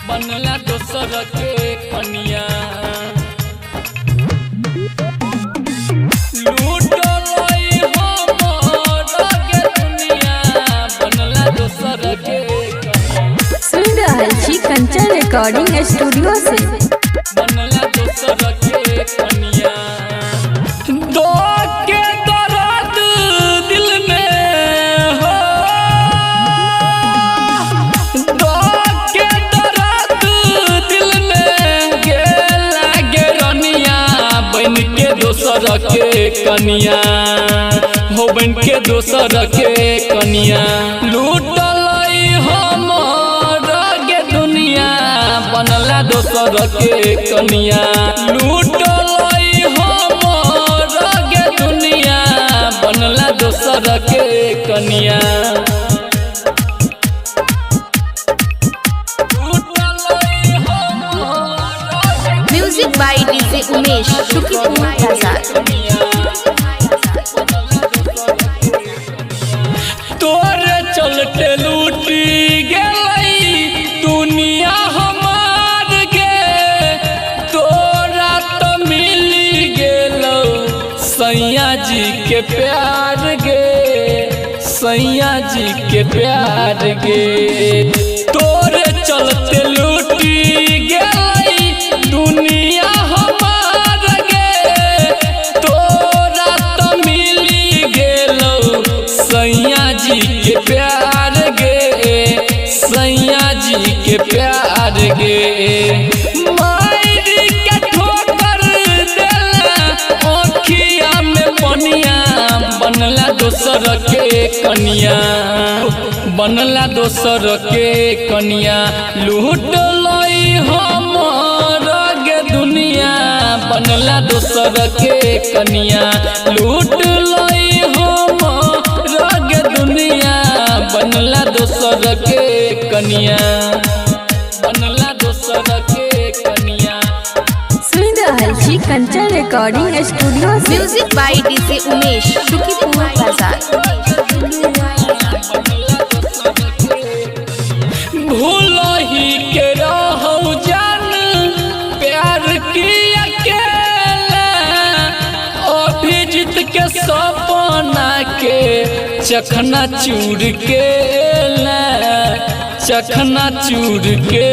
बनला दोसर के कनिया लूटलई हमर के दुनिया बनला दोसर के कनिया। सुन रहल छी कंचन रिकॉर्डिंग स्टूडियो से। बनला दोसर के कनिया दो के दर्द दिल में हो दो के दर्द दिल में गेला गे रनिया बन के दोसर के कनिया हो बन के दोसर के कनिया लूटलई हमर गे दुनिया बनला दोसर के कनिया लूटलई हमर गे दुनिया बनला दोसर के कनिया म्यूजिक बाय डीजे उमेश शुक्रिया बाजार। तोरे चलते लूटी गेलई दुनिया हमार के तोरा तो मिली गेलो सैया जी के प्यार गे सैया जी के प्यार गे तोरे चलते लूटी गेलई दुनिया हमार गे तोरा तो मिली गेलो सैया जी के प्यार गे सैया जी के प्यार गे मार के ठोकर देला आँखिया में पनिया बनला दोसर के कनिया बनला दोसर के कनिया लूटलई हमर गे दुनिया बनला दोसर के कनिया लूटलई हमर गे दुनिया बनला दोसर के कनिया बनला दोसर के कनिया। सुन रहल छी कंचन रिकॉर्डिंग स्टूडियो से। म्यूजिक बाय डीजे उमेश शुक्रिया बाजार। भूलही के रहौ जान प्यार की अकेला अभिजीत के सपना के चखना चूर के चखना चूर के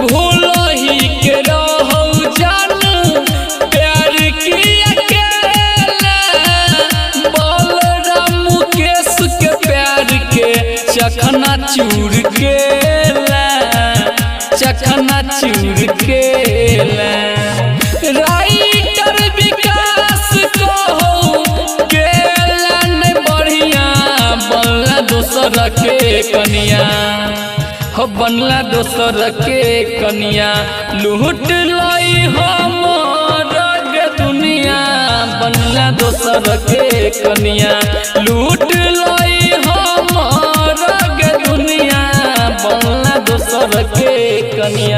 भूलही के रहौ जान प्यार की अकेला बलराम मुकेश के प्यार के चखना चूर के चखना चूर के राइटर विकास कहो केला ने बढ़िया बनला दोसर के कनिया हो बनला दोसर के कनिया लूटलई हमर गे दुनिया बनला दोसर के कनिया लूटलई हमर गे दुनिया बनला दोसर के कनिया।